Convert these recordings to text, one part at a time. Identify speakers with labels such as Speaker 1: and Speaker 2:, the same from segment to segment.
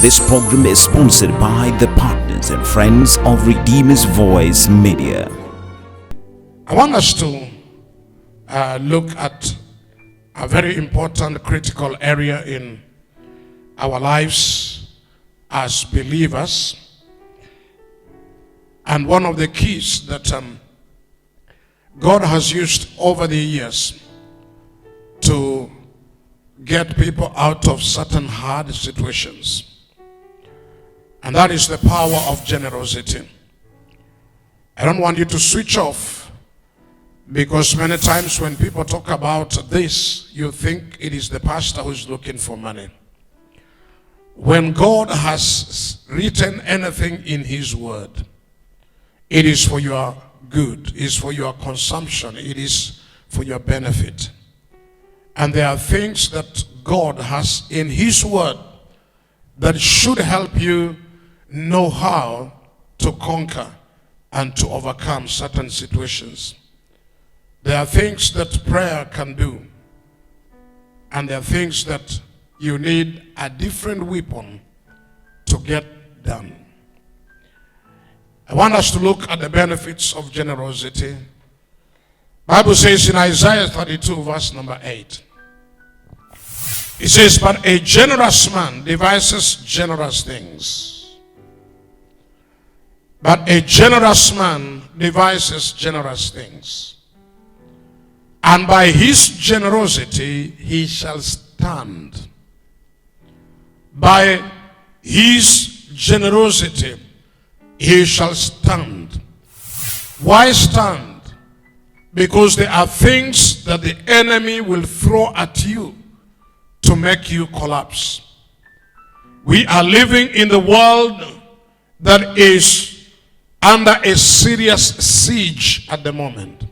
Speaker 1: This program is sponsored by the partners and friends of Redeemer's Voice Media.
Speaker 2: I want us to look at a very important critical area in our lives as believers. And one of the keys that God has used over the years to get people out of certain hard situations. And that is the power of generosity. I don't want you to switch off, because many times when people talk about this, you think it is the pastor who is looking for money. When God has written anything in his word, it is for your good, it is for your consumption, it is for your benefit. And there are things that God has in his word that should help you know how to conquer and to overcome certain situations. There are things that prayer can do, and there are things that you need a different weapon to get done. I want us to look at the benefits of generosity. Bible says in Isaiah 32 verse number 8, it says, "But a generous man devises generous things." But a generous man devises generous things, and by his generosity he shall stand. By his generosity he shall stand. Why stand? Because there are things that the enemy will throw at you to make you collapse. We are living in the world that is under a serious siege at the moment.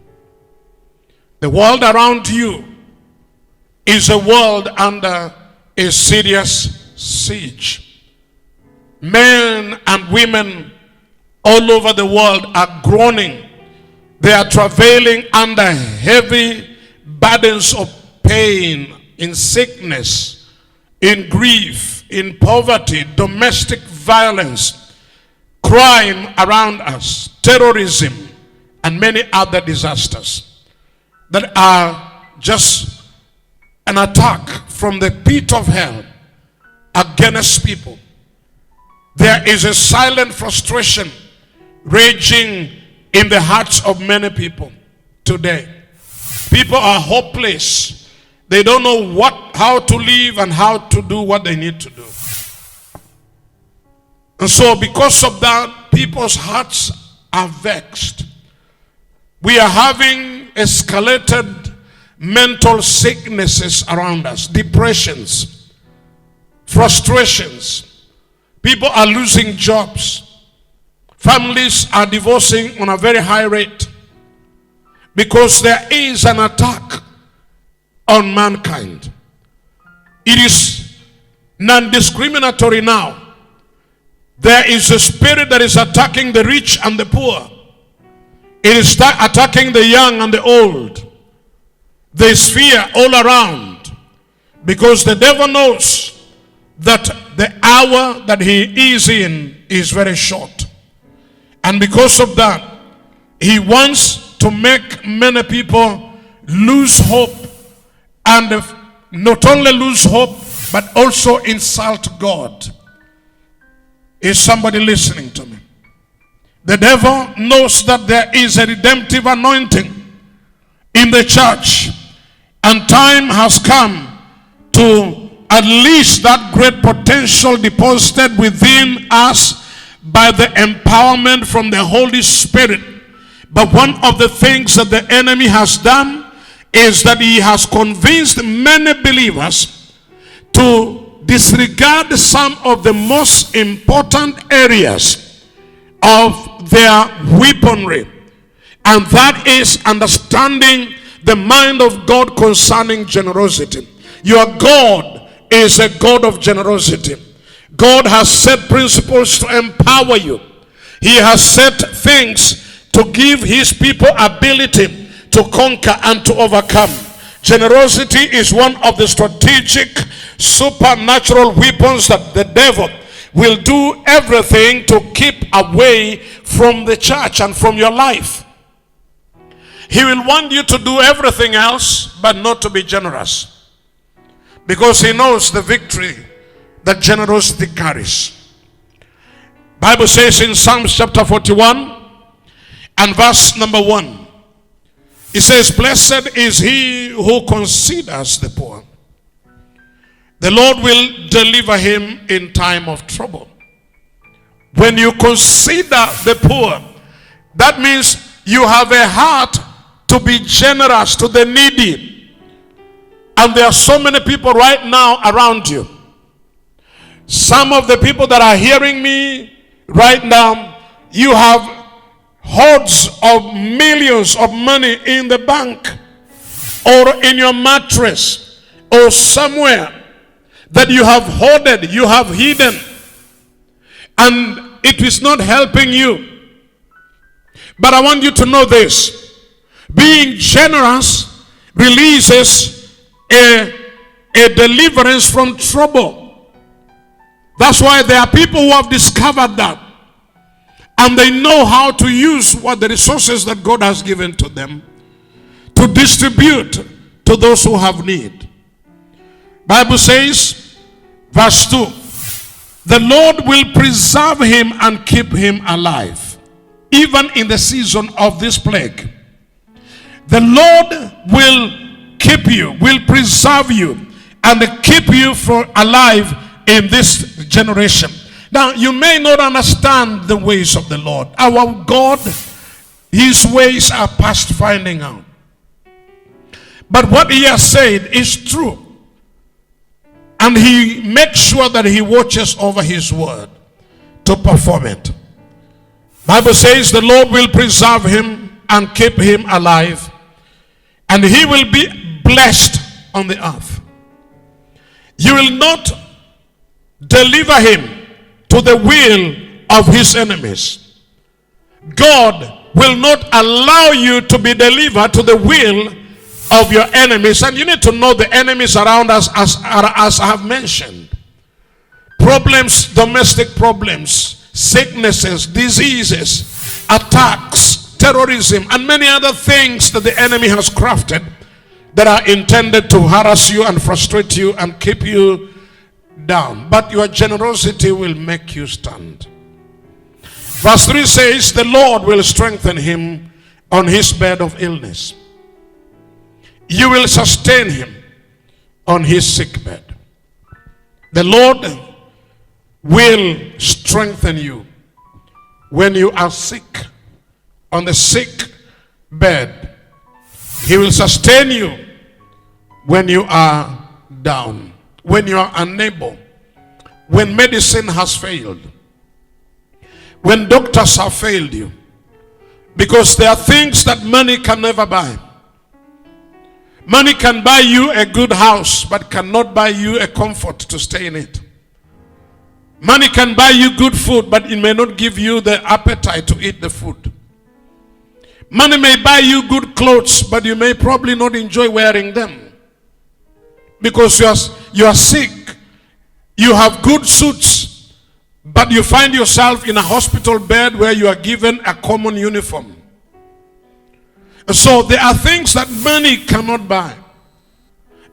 Speaker 2: The world around you is a world under a serious siege. Men and women all over the world are groaning. They are travailing under heavy burdens of pain, in sickness, in grief, in poverty, domestic violence, crime around us, terrorism, and many other disasters that are just an attack from the pit of hell against people. There is a silent frustration raging in the hearts of many people today. People are hopeless. They don't know how to live and how to do what they need to do. And so because of that, people's hearts are vexed. We are having escalated mental sicknesses around us, depressions, frustrations. People are losing jobs. Families are divorcing on a very high rate because there is an attack on mankind. It is non-discriminatory now. There is a spirit that is attacking the rich and the poor. It is attacking the young and the old. There is fear all around, because the devil knows that the hour that he is in is very short. And because of that, he wants to make many people lose hope, and not only lose hope, but also insult God. Is somebody listening to me? The devil knows that there is a redemptive anointing in the church, and time has come to unleash that great potential deposited within us by the empowerment from the Holy Spirit. But one of the things that the enemy has done is that he has convinced many believers to disregard some of the most important areas of their weaponry, and that is understanding the mind of God concerning generosity. Your God is a God of generosity. God has set principles to empower you. He has set things to give his people ability to conquer and to overcome. Generosity is one of the strategic supernatural weapons that the devil will do everything to keep away from the church and from your life. He will want you to do everything else but not to be generous, because he knows the victory that generosity carries. Bible says in Psalms chapter 41 and verse number 1, it says, "Blessed is he who considers the poor. The Lord will deliver him in time of trouble." When you consider the poor, that means you have a heart to be generous to the needy. And there are so many people right now around you. Some of the people that are hearing me right now, you have hordes of millions of money in the bank or in your mattress or somewhere that you have hoarded, you have hidden, and it is not helping you. But I want you to know this: being generous releases a deliverance from trouble. That's why there are people who have discovered that, and they know how to use what the resources that God has given to them to distribute to those who have need. Bible says, verse 2, "The Lord will preserve him and keep him alive, even in the season of this plague." The Lord will keep you, will preserve you, and keep you alive in this generation. Now, you may not understand the ways of the Lord. Our God, his ways are past finding out. But what he has said is true. And he makes sure that he watches over his word to perform it. Bible says the Lord will preserve him and keep him alive, and he will be blessed on the earth. You will not deliver him to the will of his enemies. God will not allow you to be delivered to the will of your enemies. And you need to know the enemies around us, as I have mentioned. Problems, domestic problems, sicknesses, diseases, attacks, terrorism, and many other things that the enemy has crafted that are intended to harass you and frustrate you and keep you down. But your generosity will make you stand. Verse 3 says, "The Lord will strengthen him on his bed of illness. You will sustain him on his sick bed." The Lord will strengthen you when you are sick, on the sick bed. He will sustain you when you are down, when you are unable, when medicine has failed, when doctors have failed you. Because there are things that money can never buy. Money can buy you a good house, but cannot buy you a comfort to stay in it. Money can buy you good food, but it may not give you the appetite to eat the food. Money may buy you good clothes, but you may probably not enjoy wearing them. Because you are sick. You have good suits, but you find yourself in a hospital bed where you are given a common uniform. So there are things that money cannot buy.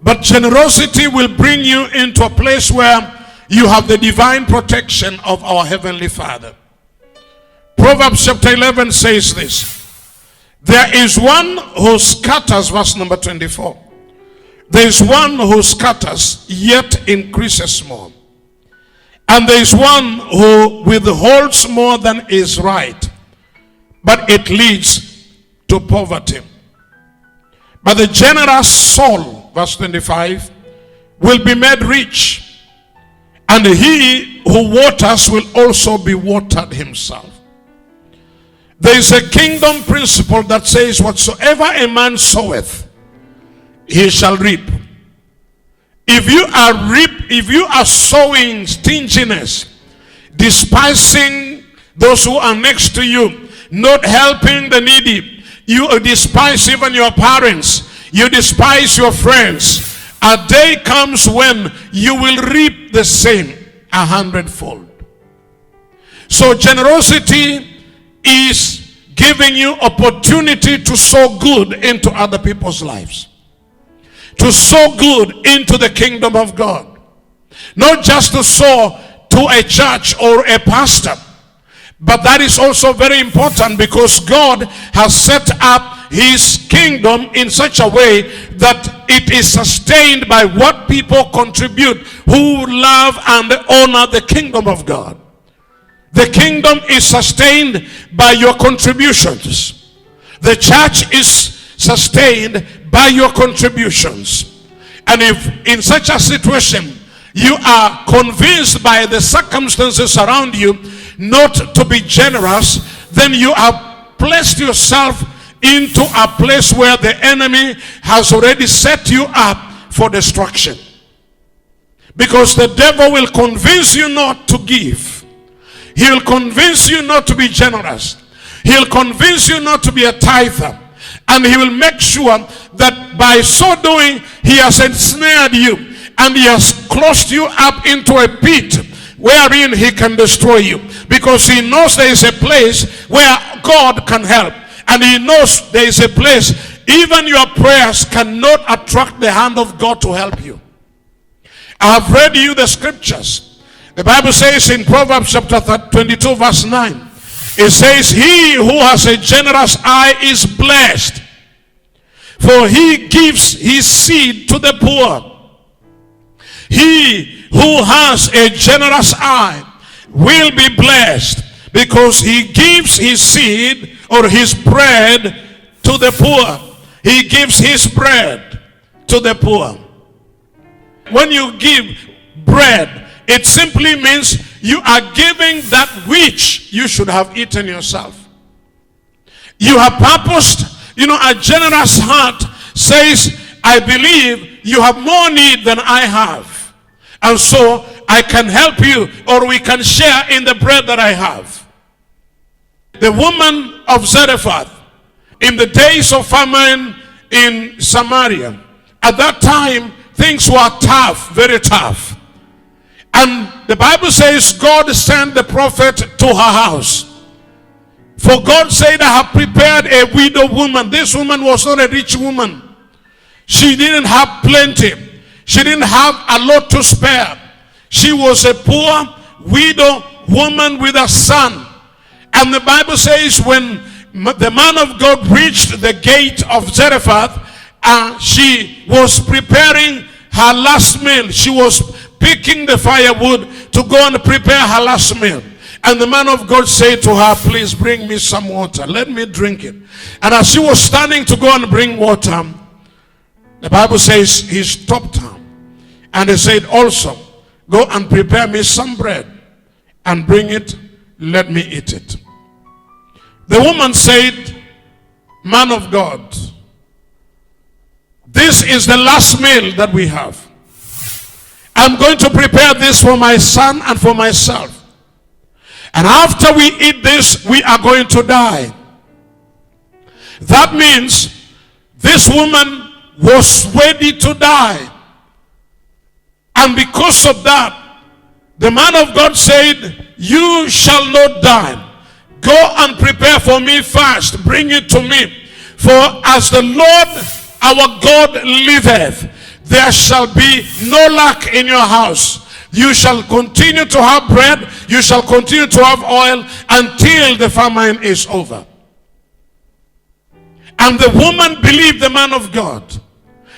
Speaker 2: But generosity will bring you into a place where you have the divine protection of our Heavenly Father. Proverbs chapter 11 says this: "There is one who scatters," verse number 24. "There is one who scatters, yet increases more. And there is one who withholds more than is right, but it leads to poverty. But the generous soul," verse 25, "will be made rich, and he who waters will also be watered himself." There is a kingdom principle that says, whatsoever a man soweth, he shall reap. If you are sowing stinginess, despising those who are next to you, not helping the needy, you despise even your parents, you despise your friends, a day comes when you will reap the same 100-fold. So generosity is giving you opportunity to sow good into other people's lives. To sow good into the kingdom of God. Not just to sow to a church or a pastor. But that is also very important, because God has set up his kingdom in such a way that it is sustained by what people contribute who love and honor the kingdom of God. The kingdom is sustained by your contributions. The church is sustained by your contributions. And if in such a situation you are convinced by the circumstances around you not to be generous, then you have placed yourself into a place where the enemy has already set you up for destruction. Because the devil will convince you not to give. He will convince you not to be generous. He will convince you not to be a tither. And he will make sure that by so doing, he has ensnared you. And he has closed you up into a pit wherein he can destroy you. Because he knows there is a place where God can help. And he knows there is a place even your prayers cannot attract the hand of God to help you. I have read you the scriptures. The Bible says in Proverbs chapter 22 verse 9. It says, he who has a generous eye is blessed, for he gives his seed to the poor. He who has a generous eye will be blessed, because he gives his seed or his bread to the poor. He gives his bread to the poor. When you give bread, it simply means you are giving that which you should have eaten yourself. You have purposed. A generous heart says, I believe you have more need than I have. And so I can help you, or we can share in the bread that I have. The woman of Zarephath, in the days of famine in Samaria, at that time things were tough, very tough. And the Bible says God sent the prophet to her house. For God said, I have prepared a widow woman. This woman was not a rich woman. She didn't have plenty. She didn't have a lot to spare. She was a poor widow woman with a son. And the Bible says when the man of God reached the gate of Zarephath, she was preparing her last meal. She was picking the firewood to go and prepare her last meal. And the man of God said to her, please bring me some water. Let me drink it. And as she was standing to go and bring water, the Bible says he stopped her. And he said, also, go and prepare me some bread and bring it. Let me eat it. The woman said, man of God, this is the last meal that we have. I'm going to prepare this for my son and for myself. And after we eat this, we are going to die. That means this woman was ready to die. And because of that, the man of God said, you shall not die. Go and prepare for me fast. Bring it to me. For as the Lord our God liveth, there shall be no lack in your house. You shall continue to have bread. You shall continue to have oil until the famine is over. And the woman believed the man of God.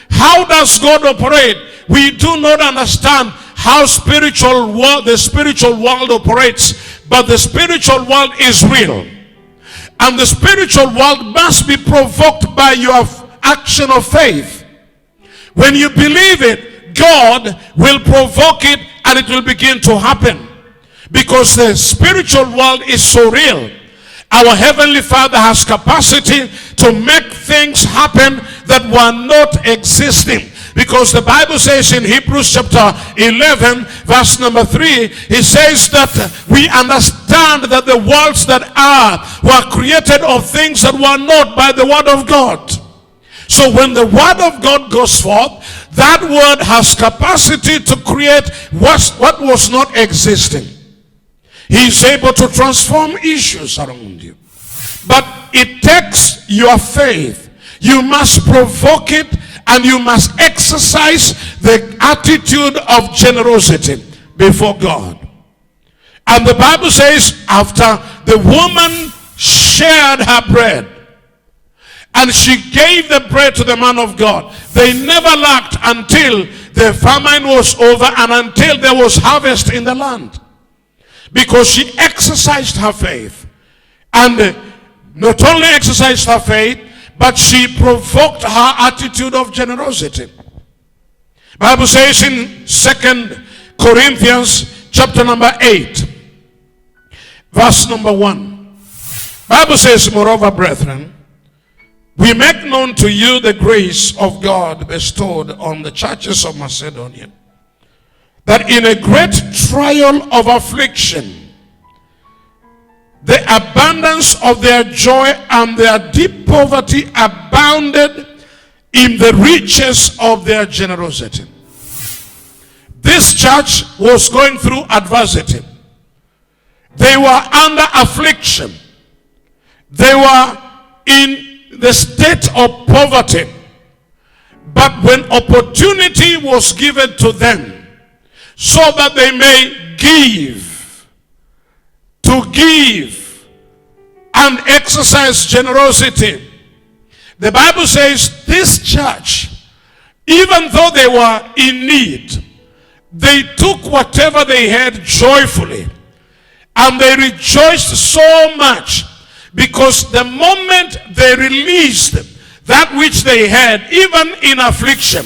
Speaker 2: How does God operate? We do not understand how the spiritual world operates. But the spiritual world is real. And the spiritual world must be provoked by your action of faith. When you believe it, God will provoke it and it will begin to happen. Because the spiritual world is so real. Our Heavenly Father has capacity to make things happen that were not existing. Because the Bible says in Hebrews chapter 11 verse number 3, it says that we understand that the worlds that are were created of things that were not by the word of God. So when the word of God goes forth, that word has capacity to create what was not existing. He's able to transform issues around you. But it takes your faith. You must provoke it, and you must exercise the attitude of generosity before God. And the Bible says, after the woman shared her bread, and she gave the bread to the man of God, they never lacked until the famine was over and until there was harvest in the land. Because she exercised her faith. And not only exercised her faith, but she provoked her attitude of generosity. Bible says in 2 Corinthians chapter number 8, verse number 1. Bible says, moreover, brethren, we make known to you the grace of God bestowed on the churches of Macedonia, that in a great trial of affliction, the abundance of their joy and their deep poverty abounded in the riches of their generosity. This church was going through adversity. They were under affliction. They were in the state of poverty. But when opportunity was given to them, so that they may to give and exercise generosity, the Bible says this church, even though they were in need, they took whatever they had joyfully, and they rejoiced so much, because the moment they released that which they had, even in affliction,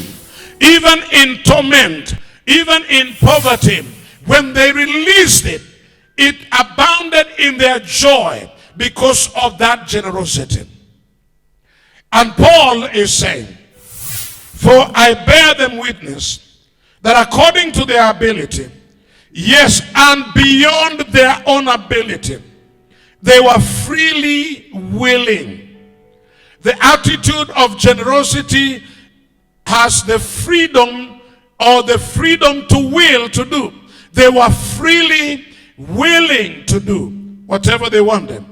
Speaker 2: even in torment, even in poverty, when they released it, it abounded in their joy because of that generosity. And Paul is saying, for I bear them witness that according to their ability, yes, and beyond their own ability, they were freely willing. The attitude of generosity has the freedom, or the freedom to will to do. They were freely willing to do whatever they wanted,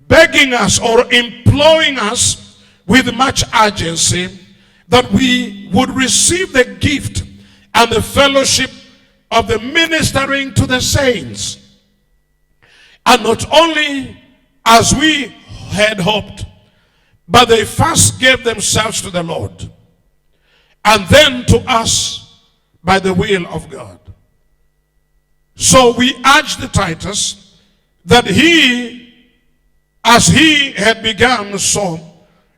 Speaker 2: begging us or imploring us with much urgency that we would receive the gift and the fellowship of the ministering to the saints. And not only as we had hoped, but they first gave themselves to the Lord, and then to us by the will of God. So we urge the Titus that he, as he had begun, so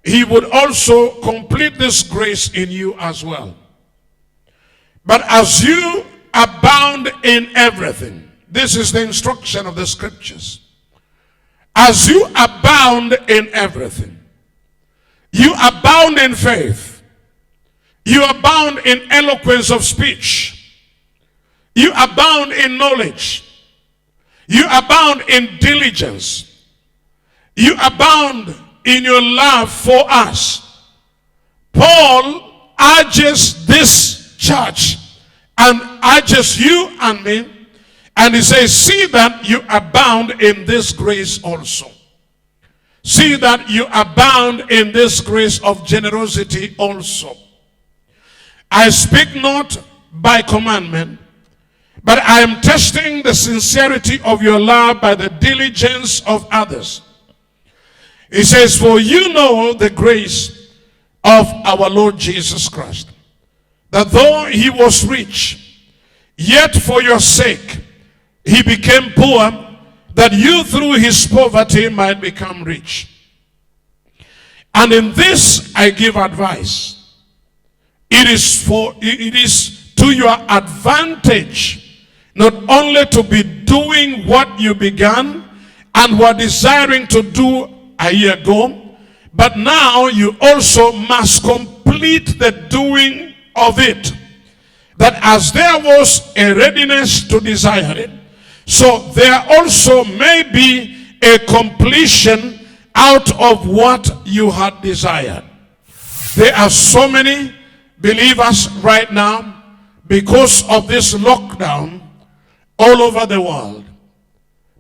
Speaker 2: he would also complete this grace in you as well. But as you abound in everything, this is the instruction of the scriptures. As you abound in everything, you abound in faith, you abound in eloquence of speech, you abound in knowledge, you abound in diligence, you abound in your love for us. Paul urges this church and urges you and me, and he says, see that you abound in this grace also. See that you abound in this grace of generosity also. I speak not by commandment, but I am testing the sincerity of your love by the diligence of others. He says, for you know the grace of our Lord Jesus Christ, that though he was rich, yet for your sake he became poor, that you through his poverty might become rich. And in this I give advice. It is to your advantage not only to be doing what you began and were desiring to do a year ago, but now you also must complete the doing of it. That as there was a readiness to desire it, so there also may be a completion out of what you had desired. There are so many believers right now, because of this lockdown all over the world,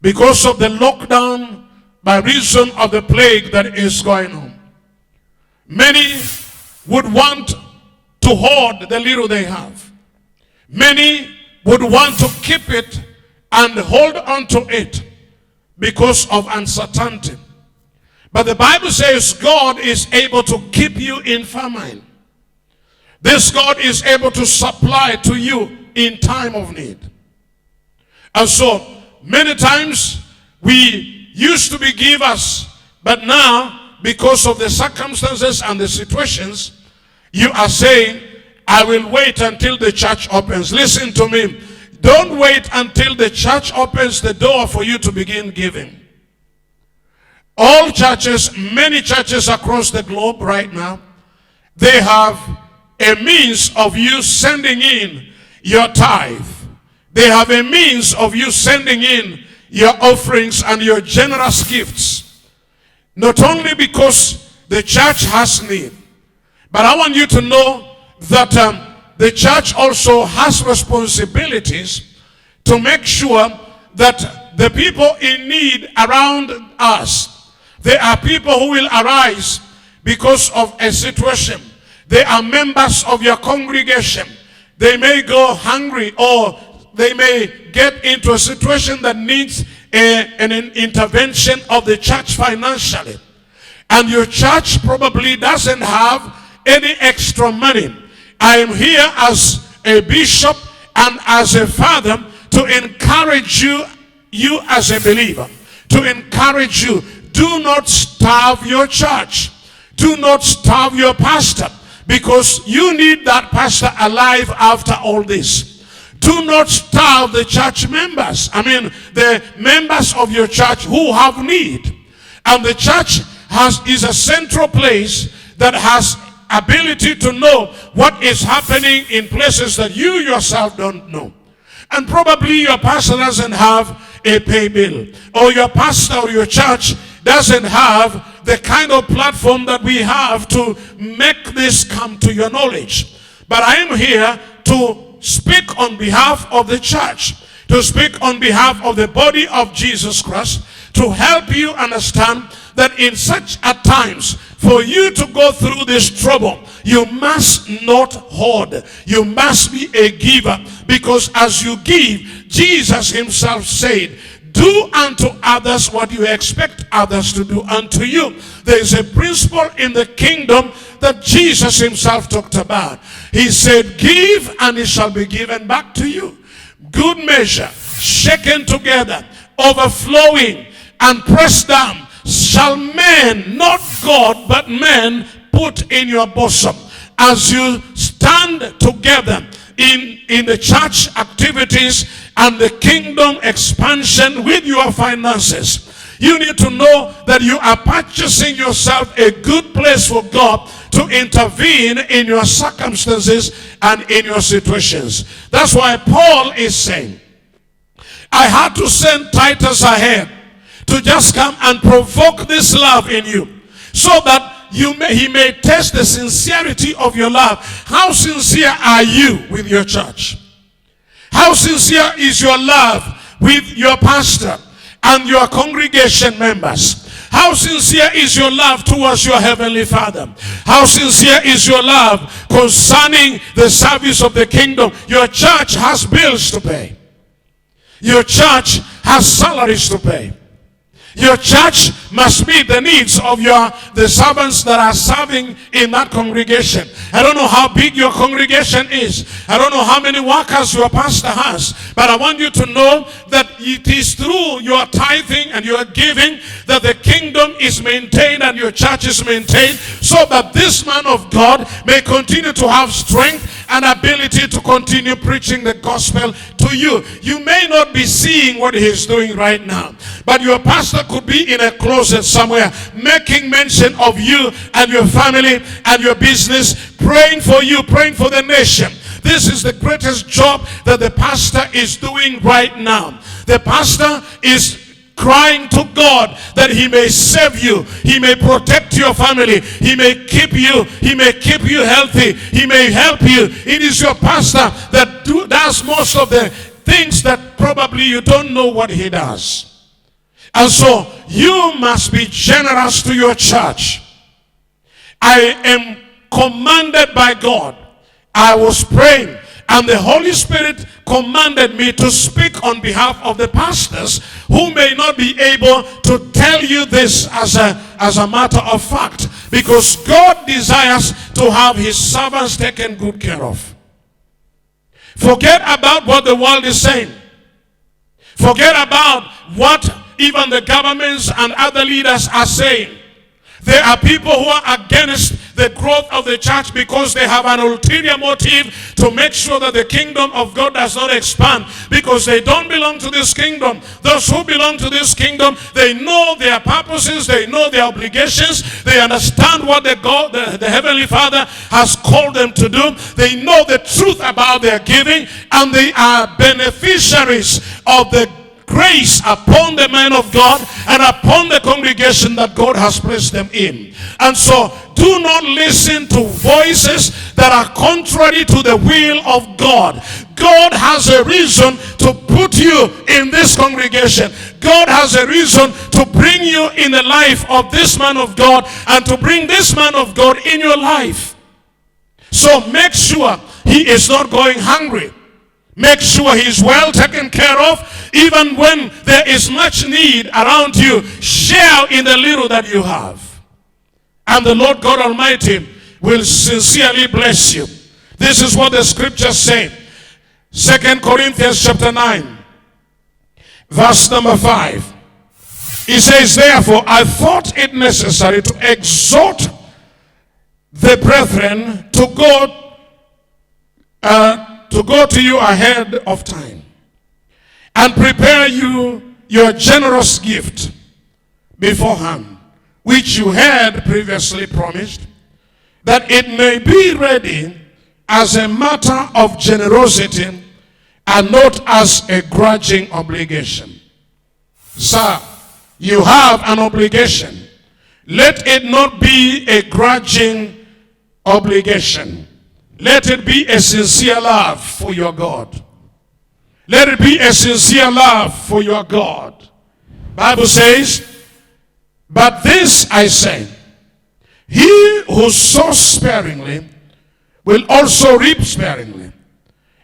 Speaker 2: because of the lockdown by reason of the plague that is going on. Many would want to hoard the little they have. Many would want to keep it and hold on to it because of uncertainty. But the Bible says God is able to keep you in famine. This God is able to supply to you in time of need. And so, many times we used to be givers, but now, because of the circumstances and the situations, you are saying, I will wait until the church opens. Listen to me. Don't wait until the church opens the door for you to begin giving. All churches, many churches across the globe right now, they have a means of you sending in your tithe. They have a means of you sending in your offerings and your generous gifts. Not only because the church has need, but I want you to know that the church also has responsibilities to make sure that the people in need around us, there are people who will arise because of a situation. They are members of your congregation. They may go hungry, or they may get into a situation that needs an intervention of the church financially. And your church probably doesn't have any extra money. I am here as a bishop and as a father to encourage you as a believer, to encourage you. Do not starve your church. Do not starve your pastor, because you need that pastor alive after all this. Do not starve the church members. I mean, the members of your church who have need. And the church is a central place that has ability to know what is happening in places that you yourself don't know. And probably your pastor doesn't have a pay bill, or your pastor or your church doesn't have the kind of platform that we have to make this come to your knowledge. But I am here to speak on behalf of the church, to speak on behalf of the body of Jesus Christ, to help you understand that in such a times, for you to go through this trouble, you must not hoard. You must be a giver, because as you give, Jesus himself said, do unto others what you expect others to do unto you. There is a principle in the kingdom that Jesus himself talked about. He said, give and it shall be given back to you. Good measure, shaken together, overflowing, and pressed down, shall men, not God, but men, put in your bosom. As you stand together in the church activities and the kingdom expansion with your finances, you need to know that you are purchasing yourself a good place for God to intervene in your circumstances and in your situations. That's why Paul is saying, I had to send Titus ahead to just come and provoke this love in you, so that he may test the sincerity of your love. How sincere are you with your church? How sincere is your love with your pastor and your congregation members? How sincere is your love towards your heavenly Father? How sincere is your love concerning the service of the kingdom? Your church has bills to pay. Your church has salaries to pay. Your church must meet the needs of the servants that are serving in that congregation. I don't know how big your congregation is. I don't know how many workers your pastor has. But I want you to know that it is through your tithing and your giving that the kingdom is maintained and your church is maintained, so that this man of God may continue to have strength and ability to continue preaching the gospel to you. You may not be seeing what he is doing right now, but your pastor could be in a closet somewhere making mention of you and your family and your business, praying for you, praying for the nation. This is the greatest job that the pastor is doing right now. The pastor is crying to God that he may save you, he may protect your family, he may keep you healthy, he may help you. It is your pastor that does most of the things that probably you don't know what he does. And so you must be generous to your church. I am commanded by God. I was praying, and the Holy Spirit commanded me to speak on behalf of the pastors who may not be able to tell you this as a matter of fact, because God desires to have his servants taken good care of. Forget about what the world is saying. Forget about what even the governments and other leaders are saying. There are people who are against the growth of the church because they have an ulterior motive to make sure that the kingdom of God does not expand, because they don't belong to this kingdom. Those who belong to this kingdom, they know their purposes, they know their obligations, they understand what the Heavenly Father has called them to do. They know the truth about their giving, and they are beneficiaries of the grace upon the man of God and upon the congregation that God has placed them in. And so do not listen to voices that are contrary to the will of God. God has a reason to put you in this congregation. God has a reason to bring you in the life of this man of God and to bring this man of God in your life. So make sure he is not going hungry. Make sure he's well taken care of. Even when there is much need around you, share in the little that you have. And the Lord God Almighty will sincerely bless you. This is what the scriptures say. 2 Corinthians chapter 9, verse number 5. He says, therefore, I thought it necessary to exhort the brethren to go to you ahead of time and prepare you your generous gift beforehand, which you had previously promised, that it may be ready as a matter of generosity and not as a grudging obligation. Sir, you have an obligation. Let it not be a grudging obligation. Let it be a sincere love for your God. Let it be a sincere love for your God. Bible says, but this I say, he who sows sparingly will also reap sparingly,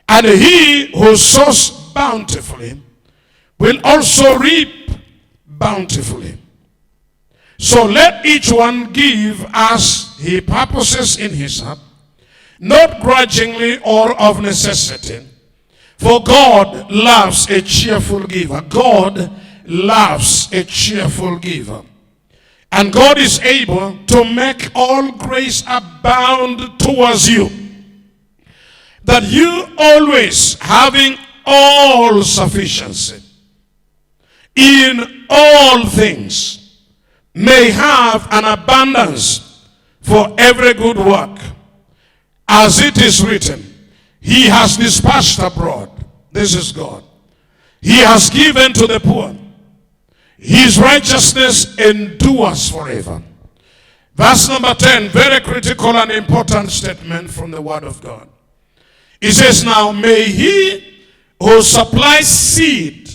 Speaker 2: and he who sows bountifully will also reap bountifully. So let each one give as he purposes in his heart, not grudgingly or of necessity, for God loves a cheerful giver. God loves a cheerful giver. And God is able to make all grace abound towards you, that you always, having all sufficiency in all things, may have an abundance for every good work. As it is written, he has dispatched abroad. This is God. He has given to the poor. His righteousness endures forever. Verse number 10, very critical and important statement from the word of God. It says, now may he who supplies seed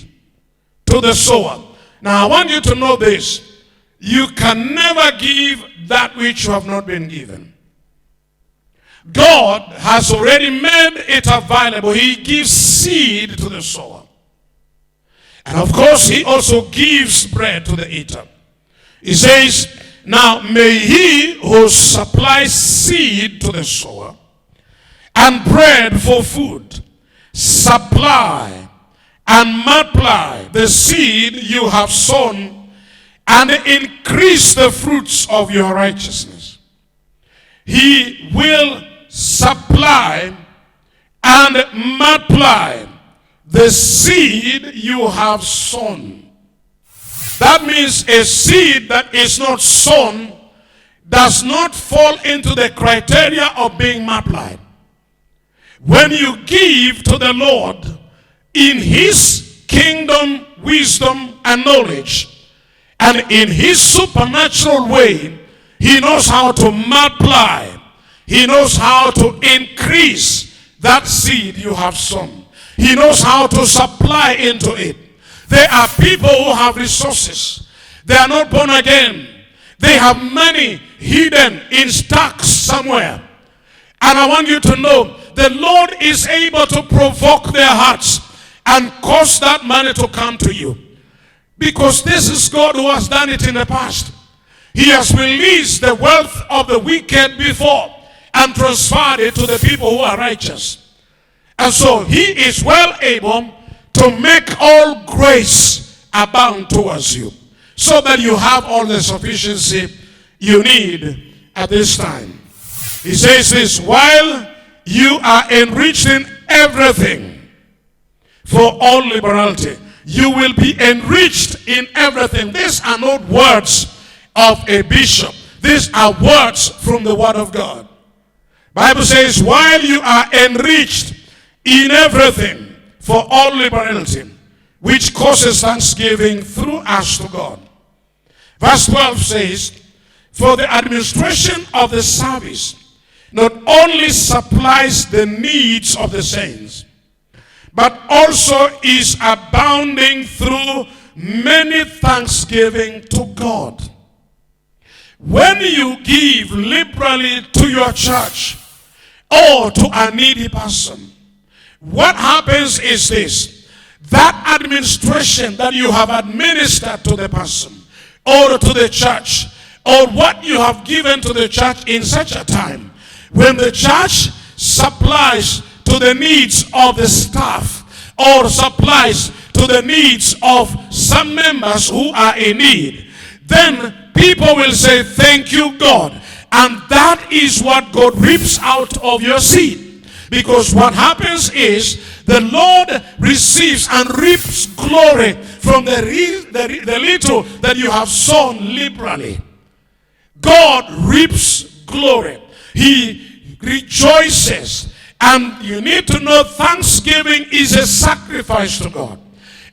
Speaker 2: to the sower. Now I want you to know this. You can never give that which you have not been given. God has already made it available. He gives seed to the sower. And of course, he also gives bread to the eater. He says, now may he who supplies seed to the sower and bread for food supply and multiply the seed you have sown and increase the fruits of your righteousness. He will supply and multiply the seed you have sown. That means a seed that is not sown does not fall into the criteria of being multiplied. When you give to the Lord in his kingdom, wisdom, and knowledge, and in his supernatural way, he knows how to multiply. He knows how to increase that seed you have sown. He knows how to supply into it. There are people who have resources. They are not born again. They have money hidden in stocks somewhere. And I want you to know, the Lord is able to provoke their hearts and cause that money to come to you. Because this is God who has done it in the past. He has released the wealth of the wicked before and transferred it to the people who are righteous. And so he is well able to make all grace abound towards you, so that you have all the sufficiency you need at this time. He says this, while you are enriched in everything for all liberality. You will be enriched in everything. These are not words of a bishop. These are words from the word of God. Bible says, while you are enriched in everything for all liberality, which causes thanksgiving through us to God. Verse 12 says, for the administration of the service not only supplies the needs of the saints, but also is abounding through many thanksgiving to God. When you give liberally to your church or to a needy person, what happens is this: that administration that you have administered to the person or to the church, or what you have given to the church in such a time, when the church supplies to the needs of the staff or supplies to the needs of some members who are in need, then people will say, thank you, God. And that is what God reaps out of your seed. Because what happens is the Lord receives and reaps glory from the little that you have sown liberally. God reaps glory. He rejoices. And you need to know thanksgiving is a sacrifice to God.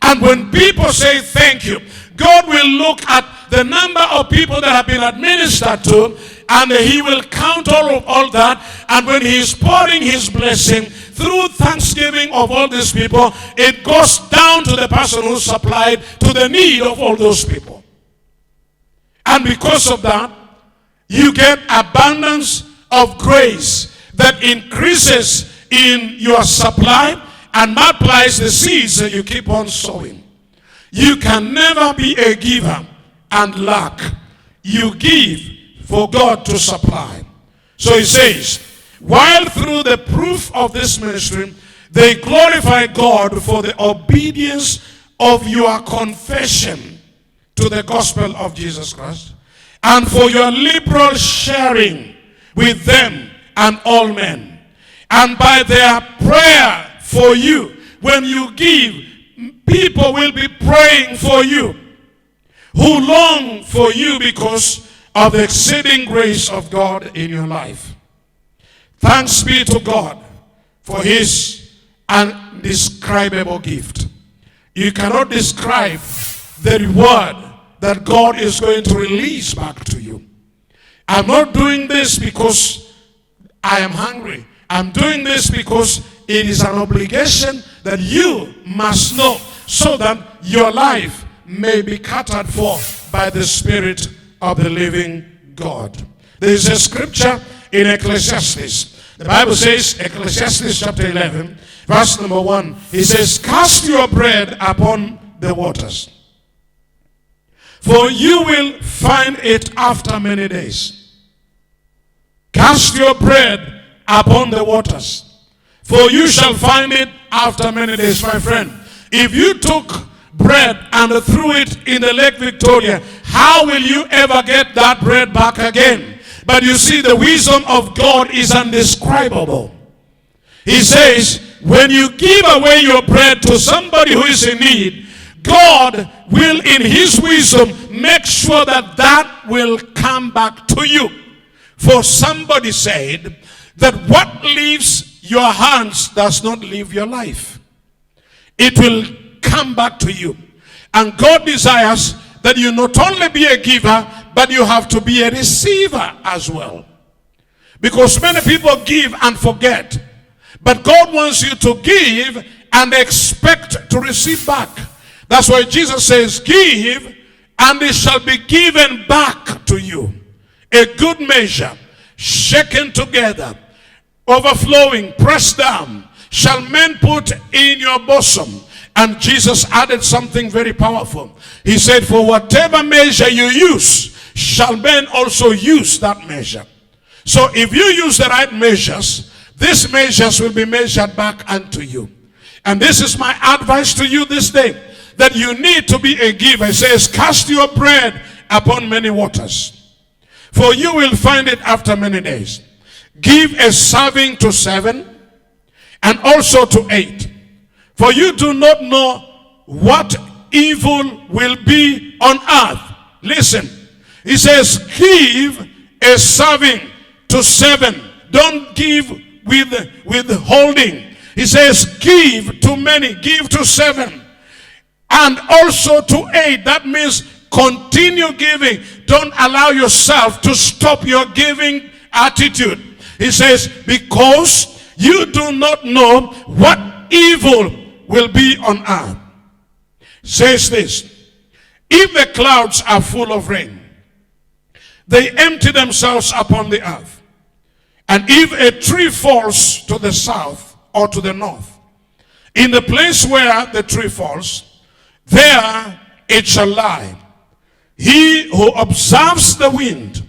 Speaker 2: And when people say thank you, God will look at the number of people that have been administered to, and he will count all that. And when he is pouring his blessing through thanksgiving of all these people, it goes down to the person who supplied to the need of all those people. And because of that, you get abundance of grace that increases in your supply and multiplies the seeds that you keep on sowing. You can never be a giver and lack. You give for God to supply. So he says, while through the proof of this ministry, they glorify God for the obedience of your confession to the gospel of Jesus Christ, and for your liberal sharing with them and all men. And by their prayer for you, when you give, people will be praying for you, who long for you because of the exceeding grace of God in your life. Thanks be to God for his indescribable gift. You cannot describe the reward that God is going to release back to you. I'm not doing this because I am hungry. I'm doing this because it is an obligation that you must know, so that your life may be catered for by the Spirit of the living God. There is a scripture in Ecclesiastes. The Bible says, Ecclesiastes chapter 11, verse number 1, it says, cast your bread upon the waters, for you will find it after many days. Cast your bread upon the waters, for you shall find it after many days. My friend, if you took bread and threw it in the Lake Victoria, how will you ever get that bread back again? But you see, the wisdom of God is indescribable. He says, when you give away your bread to somebody who is in need, God will in his wisdom make sure that that will come back to you. For somebody said that what leaves your hands does not leave your life. It will come back to you. And God desires that you not only be a giver, but you have to be a receiver as well. Because many people give and forget. But God wants you to give and expect to receive back. That's why Jesus says, give, and it shall be given back to you. A good measure, shaken together, overflowing, pressed down, shall men put in your bosom. And Jesus added something very powerful. He said, for whatever measure you use, shall men also use that measure. So if you use the right measures, these measures will be measured back unto you. And this is my advice to you this day, that you need to be a giver. It says, cast your bread upon many waters, for you will find it after many days. Give a serving to 7, and also to 8. For you do not know what evil will be on earth. Listen, he says, give a serving to 7. Don't give with withholding. He says, give to many, give to 7. And also to 8. That means continue giving. Don't allow yourself to stop your giving attitude. He says, because you do not know what evil will be on earth. Says this, if the clouds are full of rain, they empty themselves upon the earth. And if a tree falls to the south or to the north, in the place where the tree falls, there it shall lie. He who observes the wind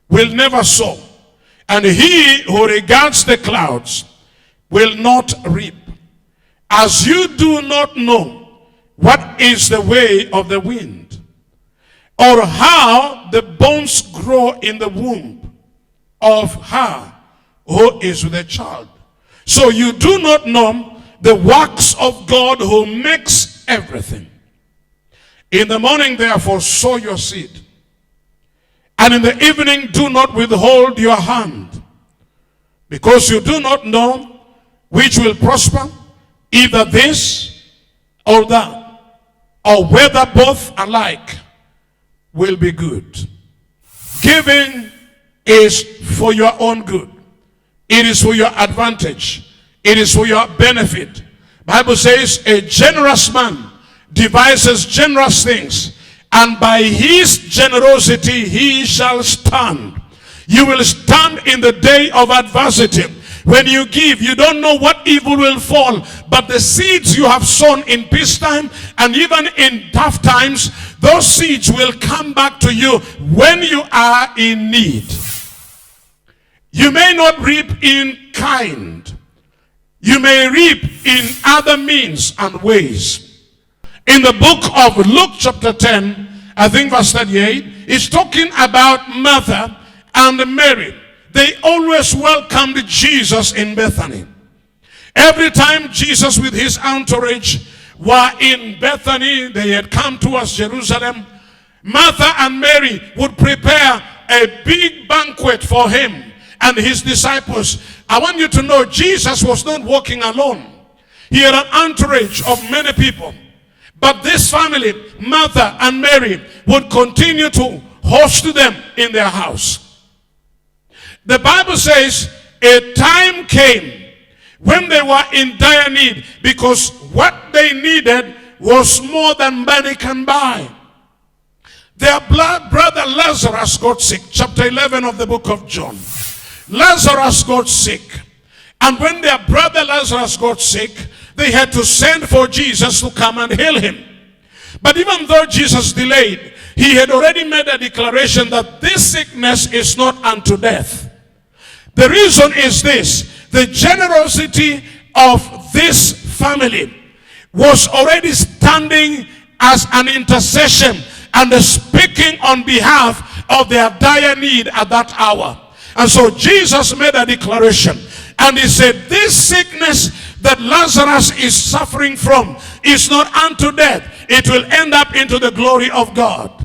Speaker 2: will never sow, and he who regards the clouds will not reap. As you do not know what is the way of the wind, or how the bones grow in the womb of her who is with a child, so you do not know the works of God who makes everything. In the morning, therefore, sow your seed, and in the evening do not withhold your hand, because you do not know which will prosper, either this or that, or whether both alike will be good. Giving is for your own good. It is for your advantage. It is for your benefit. Bible says a generous man devises generous things, and by his generosity he shall stand. You will stand in the day of adversity. When you give, you don't know what evil will fall, but the seeds you have sown in peacetime and even in tough times, those seeds will come back to you when you are in need. You may not reap in kind. You may reap in other means and ways. In the book of Luke chapter 10, I think verse 38, it's talking about Martha and Mary. They always welcomed Jesus in Bethany. Every time Jesus with his entourage were in Bethany, they had come towards Jerusalem, Martha and Mary would prepare a big banquet for him and his disciples. I want you to know Jesus was not walking alone. He had an entourage of many people. But this family, Martha and Mary, would continue to host them in their house. The Bible says a time came when they were in dire need, because what they needed was more than money can buy. Their brother Lazarus got sick. Chapter 11 of the book of John. Lazarus got sick. And when their brother Lazarus got sick, they had to send for Jesus to come and heal him. But even though Jesus delayed, he had already made a declaration that this sickness is not unto death. The reason is this: the generosity of this family was already standing as an intercession and speaking on behalf of their dire need at that hour. And so Jesus made a declaration, and he said, this sickness that Lazarus is suffering from is not unto death. It will end up into the glory of God.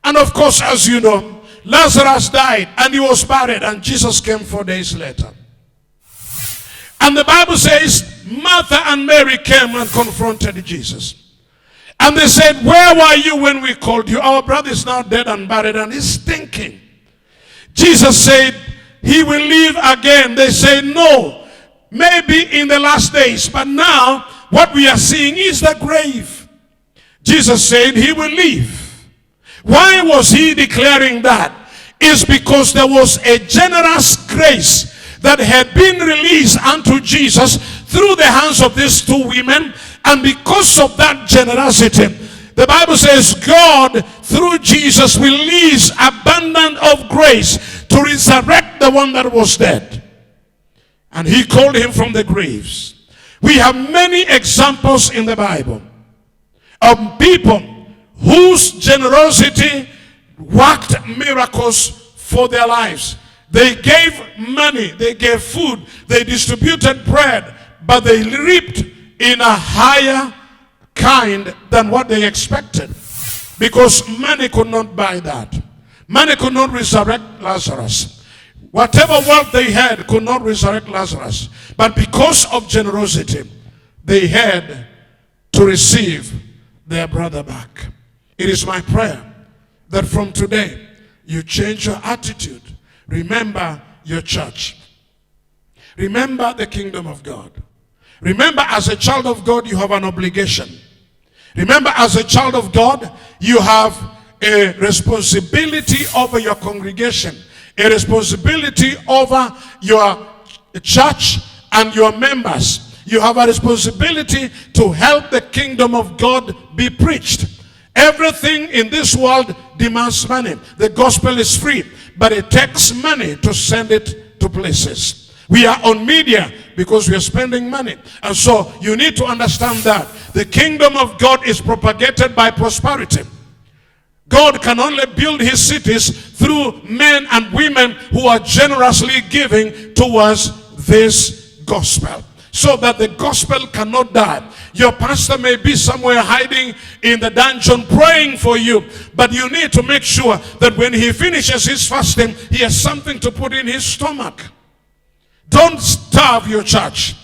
Speaker 2: And of course, as you know, Lazarus died and he was buried, and Jesus came 4 days later. And the Bible says Martha and Mary came and confronted Jesus. And they said, where were you when we called you? Our brother is now dead and buried and he's stinking. Jesus said, he will live again. They say, no, maybe in the last days. But now what we are seeing is the grave. Jesus said he will leave. Why was he declaring that? It's because there was a generous grace that had been released unto Jesus through the hands of these two women. And because of that generosity, the Bible says God, through Jesus, released abundance of grace to resurrect the one that was dead. And he called him from the graves. We have many examples in the Bible of people whose generosity worked miracles for their lives. They gave money, they gave food, they distributed bread, but they reaped in a higher kind than what they expected, because money could not buy that. Money could not resurrect Lazarus. Whatever wealth they had could not resurrect Lazarus. But because of generosity, they had to receive their brother back. It is my prayer that from today you change your attitude. Remember your church. Remember the kingdom of God. Remember, as a child of God, you have an obligation. Remember, as a child of God, you have a responsibility over your congregation, a responsibility over your church and your members. You have a responsibility to help the kingdom of God be preached. Everything in this world demands money. The gospel is free, but it takes money to send it to places. We are on media because we are spending money. And so you need to understand that the kingdom of God is propagated by prosperity. God can only build his cities through men and women who are generously giving towards this gospel, so that the gospel cannot die. Your pastor may be somewhere hiding in the dungeon praying for you, but you need to make sure that when he finishes his fasting, he has something to put in his stomach. Don't starve your church.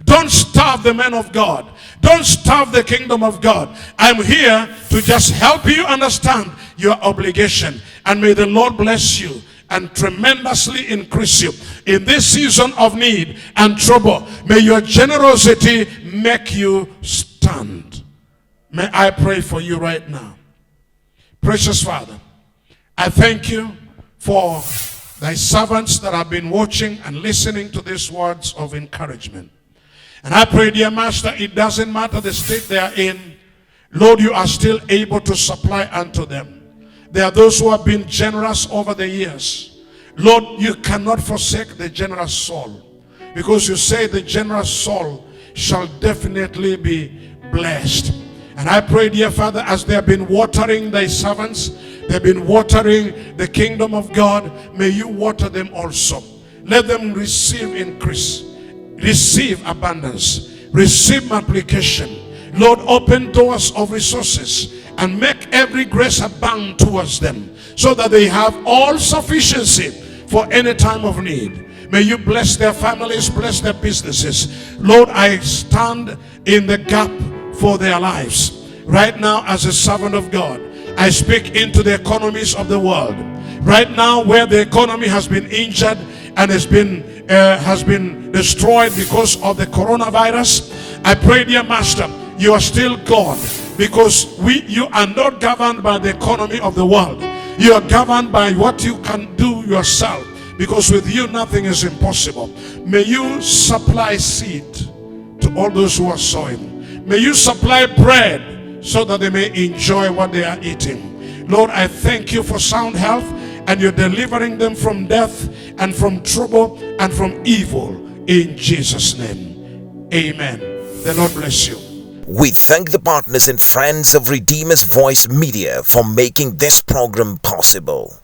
Speaker 2: Don't starve the men of God. Don't starve the kingdom of God. I'm here to just help you understand your obligation. And may the Lord bless you and tremendously increase you in this season of need and trouble. May your generosity make you stand. May I pray for you right now. Precious Father, I thank you for thy servants that have been watching and listening to these words of encouragement. And I pray, dear Master, it doesn't matter the state they are in. Lord, you are still able to supply unto them. There are those who have been generous over the years. Lord, you cannot forsake the generous soul, because you say the generous soul shall definitely be blessed. And I pray, dear Father, as they have been watering thy servants, they've been watering the kingdom of God, may you water them also. Let them receive increase, receive abundance, receive multiplication. Lord, open doors of resources and make every grace abound towards them, so that they have all sufficiency for any time of need. May you bless their families, bless their businesses. Lord, I stand in the gap for their lives. Right now, as a servant of God, I speak into the economies of the world. Right now, where the economy has been injured and has been destroyed because of the coronavirus, I pray, dear Master, you are still God, because you are not governed by the economy of the world. You are governed by what you can do yourself, because with you nothing is impossible. May you supply seed to all those who are sowing. May you supply bread so that they may enjoy what they are eating. Lord, I thank you for sound health, and you're delivering them from death and from trouble and from evil, in Jesus' name. Amen. The Lord bless you.
Speaker 1: We thank the partners and friends of Redeemer's Voice Media for making this program possible.